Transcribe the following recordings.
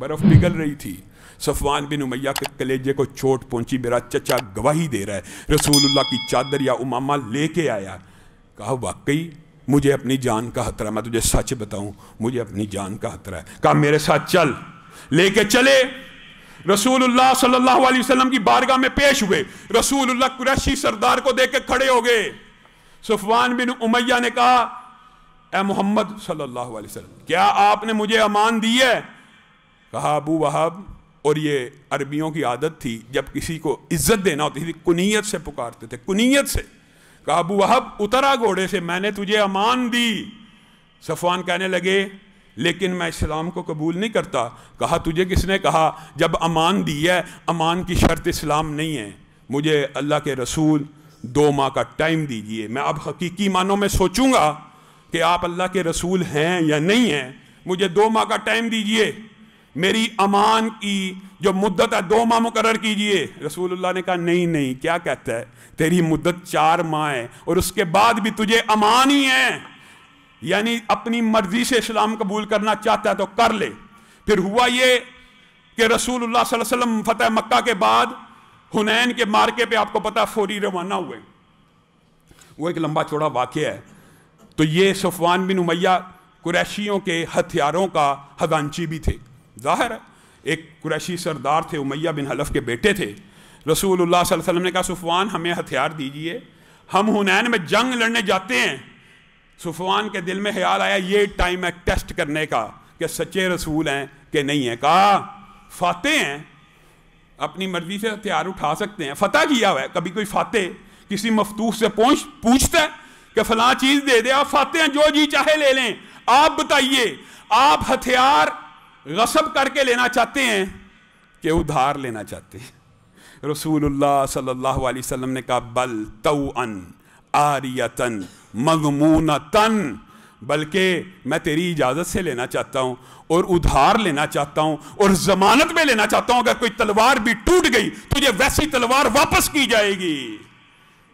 बर्फ पिघल रही थी। सफवान बिन उमैया के कलेजे को चोट पहुंची। मेरा चचा गवाही दे रहा है, रसूलुल्लाह की चादर या उमामा लेके आया। कहा वाकई मुझे अपनी जान का खतरा, मैं तुझे सच बताऊं मुझे अपनी जान का खतरा है। कहा मेरे साथ चल। लेके चले, रसूलुल्लाह सल्लल्लाहु अलैहि वसल्लम की बारगाह में पेश हुए। रसूलुल्लाह कुरैशी सरदार को देख के खड़े हो गए। सफवान बिन उमैया ने कहा ए मोहम्मद सल्लल्लाहु अलैहि वसल्लम, क्या आपने मुझे अमान दी है? कहा अबू वहाब, और ये अरबियों की आदत थी जब किसी को इज्जत देना होती थी कुनीयत से पुकारते थे, कुनीयत से। कहा अबू वहाब उतरा घोड़े से, मैंने तुझे अमान दी। सफवान कहने लगे लेकिन मैं इस्लाम को कबूल नहीं करता। कहा तुझे किसने कहा? जब अमान दी है, अमान की शर्त इस्लाम नहीं है। मुझे अल्लाह के रसूल 2 माह का टाइम दीजिए, मैं अब हकीकी मानों में सोचूंगा कि आप अल्लाह के रसूल हैं या नहीं हैं। मुझे 2 माह का टाइम दीजिए, मेरी अमान की जो मुद्दत है 2 माह मुकर्रर कीजिए। रसूलुल्लाह ने कहा नहीं नहीं, क्या कहता है, तेरी मुद्दत 4 माह है और उसके बाद भी तुझे अमान ही है, यानी अपनी मर्जी से इस्लाम कबूल करना चाहता है तो कर ले। फिर हुआ ये कि रसूलुल्लाह सल्लल्लाहु अलैहि वसल्लम फतह मक्का के बाद हुनैन के मार्के पे आपको पता फौरी रवाना हुए। वो एक लंबा चौड़ा वाक़या है। तो ये सफवान बिन उमैया कुरैशियों के हथियारों का खजांची भी थे। जाहिर है एक कुरैशी सरदार थे, उमैया बिन हलफ के बेटे थे। रसूलुल्लाह सल्लल्लाहु अलैहि वसल्लम ने कहा सफवान हमें हथियार दीजिए, हम हुनैन में जंग लड़ने जाते हैं। सफवान के दिल में ख्याल आया ये टाइम है टेस्ट करने का कि सच्चे रसूल हैं कि नहीं है। कहा फाते हैं, अपनी मर्जी से हथियार उठा सकते हैं, फतह किया हुआ है। कभी कोई फाते किसी मफतूह से पूछता है कि फलां चीज दे दे, आप फाते हैं जो जी चाहे ले लें। आप बताइए आप हथियार गसब करके लेना चाहते हैं कि उधार लेना चाहते हैं? रसूलुल्लाह सल्लल्लाहु अलैहि वसल्लम ने कहा बल तौअन आरियतन मज़मूनतन, बल्कि मैं तेरी इजाजत से लेना चाहता हूं और उधार लेना चाहता हूं और जमानत में लेना चाहता हूं, अगर कोई तलवार भी टूट गई तुझे वैसी तलवार वापस की जाएगी।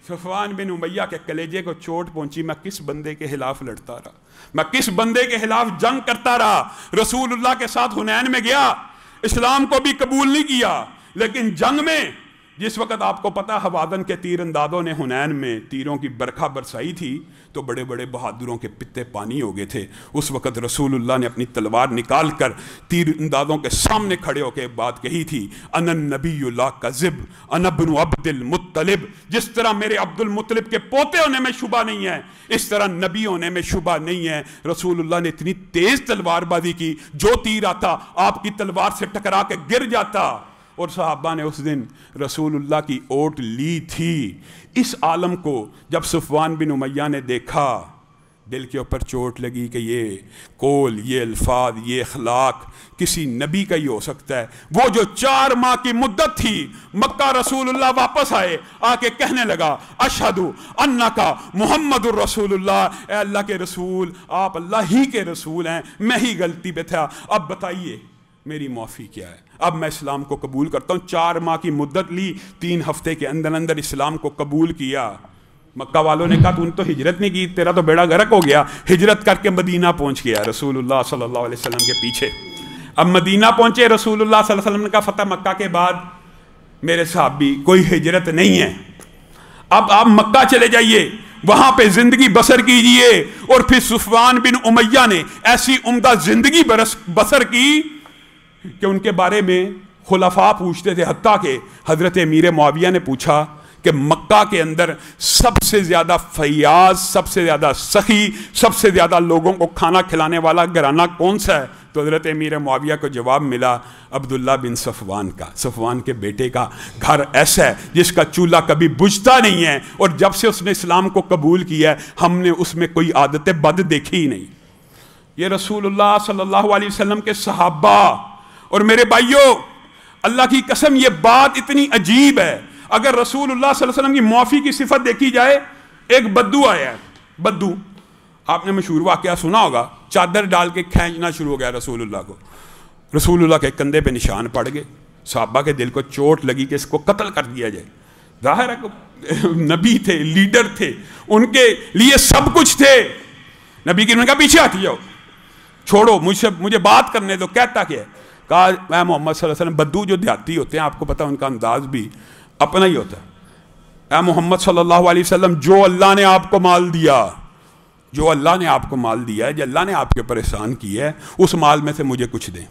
सफवान बिन उमैया के कलेजे को चोट पहुंची। मैं किस बंदे के खिलाफ लड़ता रहा, मैं किस बंदे के खिलाफ जंग करता रहा। रसूलुल्लाह के साथ हुनैन में गया, इस्लाम को भी कबूल नहीं किया, लेकिन जंग में जिस वक्त आपको पता हवादन के तीर अंदाजों ने हुनैन में तीरों की बरखा बरसाई थी तो बड़े बड़े बहादुरों के पित्ते पानी हो गए थे। उस वक्त रसूलुल्लाह ने अपनी तलवार निकाल कर तीर अंदाजों के सामने खड़े होकर बात कही थी, अनन नबी ला कज़िब अना इब्नु अब्दुल मुत्तलिब। जिस तरह मेरे अब्दुल मुत्तलिब के पोते होने में शुबा नहीं है, इस तरह नबी होने में शुबा नहीं है। रसूलुल्लाह ने इतनी तेज तलवारबाजी की, जो तीर आता आपकी तलवार से टकरा के गिर जाता। और सहाबा ने उस दिन रसूलुल्लाह की ओट ली थी। इस आलम को जब सफवान बिन उमैया ने देखा, दिल के ऊपर चोट लगी कि ये कौल, ये अल्फाज, ये अखलाक किसी नबी का ही हो सकता है। वो जो 4 माह की मुद्दत थी, मक्का रसूलुल्लाह वापस आए, आके कहने लगा अशहदु अन्नका मुहम्मदुर रसूलुल्लाह, ए अल्लाह के रसूल आप अल्लाह ही के रसूल हैं, मैं ही गलती पे था, अब बताइए मेरी माफ़ी क्या है, अब मैं इस्लाम को कबूल करता हूँ। 4 माह की मुद्दत ली, 3 हफ्ते के अंदर अंदर इस्लाम को कबूल किया। मक्का वालों ने कहा तूने तो हिजरत नहीं की, तेरा तो बेड़ा गर्क हो गया। हिजरत करके मदीना पहुंच गया रसूलुल्लाह सल्लल्लाहु अलैहि वसल्लम के पीछे। अब मदीना पहुंचे, रसूलुल्लाह सल्लल्लाहु अलैहि वसल्लम ने कहा फतह मक्का के बाद मेरे साहबी कोई हिजरत नहीं है, अब आप मक्का चले जाइए, वहां पे जिंदगी बसर कीजिए। और फिर सफवान बिन उमैया ने ऐसी उम्दा जिंदगी बसर की कि उनके बारे में खुलफा पूछते थे, हत्ता के हजरत अमीर मुआविया ने पूछा कि मक्का के अंदर सबसे ज्यादा फैयाज, सबसे ज्यादा सखी, सबसे ज्यादा लोगों को खाना खिलाने वाला घराना कौन सा है? तो हजरत अमीर मुआविया को जवाब मिला अब्दुल्ला बिन सफवान का, सफवान के बेटे का घर ऐसा है जिसका चूल्हा कभी बुझता नहीं है, और जब से उसने इस्लाम को कबूल किया है हमने उसमें कोई आदतें बद देखी ही नहीं। ये रसूलुल्लाह सल्लल्लाहु अलैहि वसल्लम के सहाबा। और मेरे भाइयों अल्लाह की कसम ये बात इतनी अजीब है, अगर रसूलुल्लाह सल्लल्लाहु अलैहि वसल्लम की माफ़ी की सिफत देखी जाए, एक बद्दू आया है, बद्दू आपने मशहूर वाक़या सुना होगा, चादर डाल के खींचना शुरू हो गया रसूलुल्लाह को, रसूलुल्लाह के कंधे पे निशान पड़ गए, सहाबा के दिल को चोट लगी कि इसको कत्ल कर दिया जाए। जाहिर है नबी थे, लीडर थे, उनके लिए सब कुछ थे। नबी की उन्होंने कहा पीछे हट जाओ, छोड़ो मुझे बात करने दो। कहता क्या है? کہا اے محمد صلی اللہ علیہ وسلم، بدو جو دیہاتی ہوتے ہیں آپ کو پتہ ان کا انداز بھی اپنا ہی ہوتا ہے، اے محمد صلی اللہ علیہ وسلم جو اللہ نے آپ کو مال دیا، جو اللہ نے آپ کو مال دیا ہے، جو اللہ نے آپ کے اوپر احسان کیا ہے، اس مال میں سے مجھے کچھ دیں،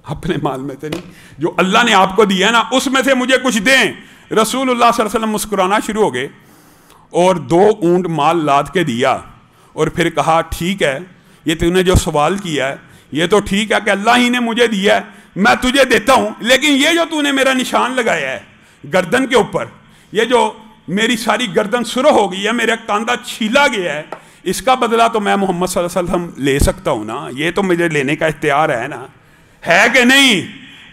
اپنے مال میں سے نہیں، جو اللہ نے آپ کو دیا ہے نا اس میں سے مجھے کچھ دیں۔ رسول اللہ صلی اللہ علیہ وسلم مسکرانا شروع ہو گئے اور 2 اونٹ مال لاد کے دیا اور پھر کہا ٹھیک ہے، یہ تو نے جو سوال کیا ہے یہ تو ٹھیک ہے کہ اللہ ہی نے مجھے دیا ہے، میں تجھے دیتا ہوں، لیکن یہ جو تو نے میرا نشان لگایا ہے گردن کے اوپر، یہ جو میری ساری گردن سرخ ہو گئی ہے، میرا کاندھا چھیلا گیا ہے، اس کا بدلہ تو میں محمد صلی اللہ علیہ وسلم لے سکتا ہوں نا، یہ تو مجھے لینے کا اختیار ہے نا، ہے کہ نہیں؟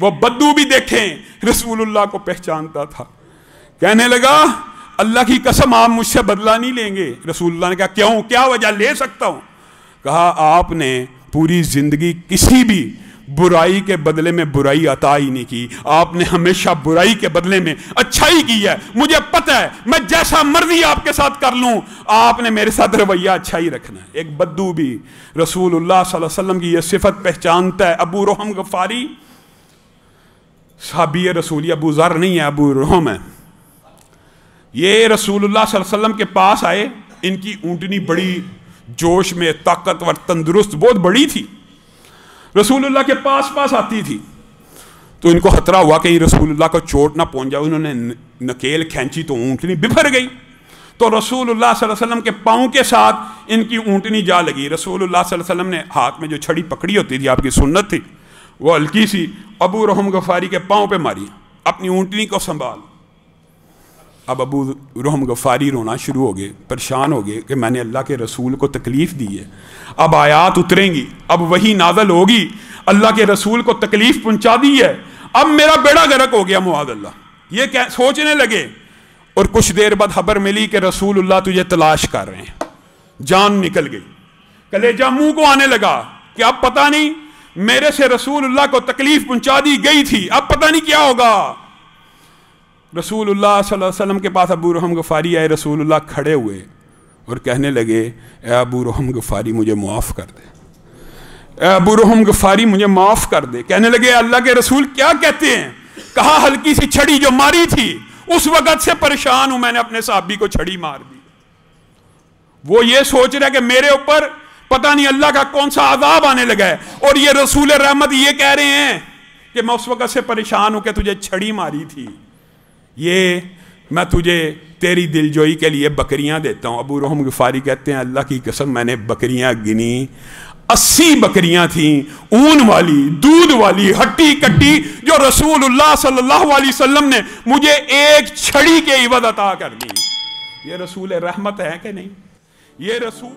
وہ بدو بھی دیکھیں رسول اللہ کو پہچانتا تھا، کہنے لگا اللہ کی قسم آپ مجھ سے بدلہ نہیں لیں گے۔ رسول اللہ نے کہا کیوں، کیا وجہ؟ لے سکتا ہوں۔ کہا آپ نے پوری زندگی کسی بھی برائی کے بدلے میں برائی عطا ہی نہیں کی، آپ نے ہمیشہ برائی کے بدلے میں اچھائی کی ہے، مجھے پتہ ہے میں جیسا مرضی آپ کے ساتھ کر لوں، آپ نے میرے ساتھ رویہ اچھا ہی رکھنا ہے۔ ایک بدو بھی رسول اللہ صلی اللہ علیہ وسلم کی یہ صفت پہچانتا ہے۔ ابو رحم غفاری صحابی رسولی، ابو ذر نہیں ہے، ابو رحم ہے، یہ رسول اللہ صلی اللہ علیہ وسلم کے پاس آئے، ان کی اونٹنی بڑی جوش میں طاقتور تندرست بہت بڑی تھی، رسول اللہ کے پاس آتی تھی، تو ان کو خطرہ ہوا کہ رسول اللہ کو چوٹ نہ پہنچ جائے، انہوں نے نکیل کھینچی تو اونٹنی بپھر گئی، تو رسول اللہ صلی اللہ علیہ وسلم کے پاؤں کے ساتھ ان کی اونٹنی جا لگی۔ رسول اللہ صلی اللہ علیہ وسلم نے ہاتھ میں جو چھڑی پکڑی ہوتی تھی، آپ کی سنت تھی، وہ ہلکی سی ابو رحم غفاری کے پاؤں پہ ماری، اپنی اونٹنی کو سنبھال۔ اب ابو رحم غفاری رونا شروع ہو گئے، پریشان ہو گئے کہ میں نے اللہ کے رسول کو تکلیف دی ہے، اب آیات اتریں گی، اب وہی نازل ہوگی، اللہ کے رسول کو تکلیف پہنچا دی ہے، اب میرا بیڑا غرق ہو گیا معاذ اللہ، یہ سوچنے لگے۔ اور کچھ دیر بعد خبر ملی کہ رسول اللہ تجھے تلاش کر رہے ہیں، جان نکل گئی، کلیجہ منہ کو آنے لگا کہ اب پتہ نہیں میرے سے رسول اللہ کو تکلیف پہنچا دی گئی تھی، اب پتہ نہیں کیا ہوگا۔ رسول اللہ صلی اللہ علیہ وسلم کے پاس ابو رحم غفاری آئے، رسول اللہ کھڑے ہوئے اور کہنے لگے اے ابو رحم غفاری مجھے معاف کر دے، اے ابو رحم غفاری مجھے معاف کر دے۔ کہنے لگے اللہ کے رسول کیا کہتے ہیں؟ کہا ہلکی سی چھڑی جو ماری تھی اس وقت سے پریشان ہوں، میں نے اپنے صحابی کو چھڑی مار دی، وہ یہ سوچ رہا ہے کہ میرے اوپر پتہ نہیں اللہ کا کون سا عذاب آنے لگا ہے، اور یہ رسول رحمت یہ کہہ رہے ہیں کہ میں اس وقت سے پریشان ہوں کہ تجھے چھڑی ماری تھی، یہ میں تجھے تیری دلجوئی کے لیے بکریاں دیتا ہوں۔ ابو رحم غفاری کہتے ہیں اللہ کی قسم میں نے بکریاں گنی، 80 بکریاں تھیں، اون والی، دودھ والی، ہٹی کٹی، جو رسول اللہ صلی اللہ علیہ وسلم نے مجھے ایک چھڑی کے عوض عطا کر دی۔ یہ رسول رحمت ہے کہ نہیں؟ یہ رسول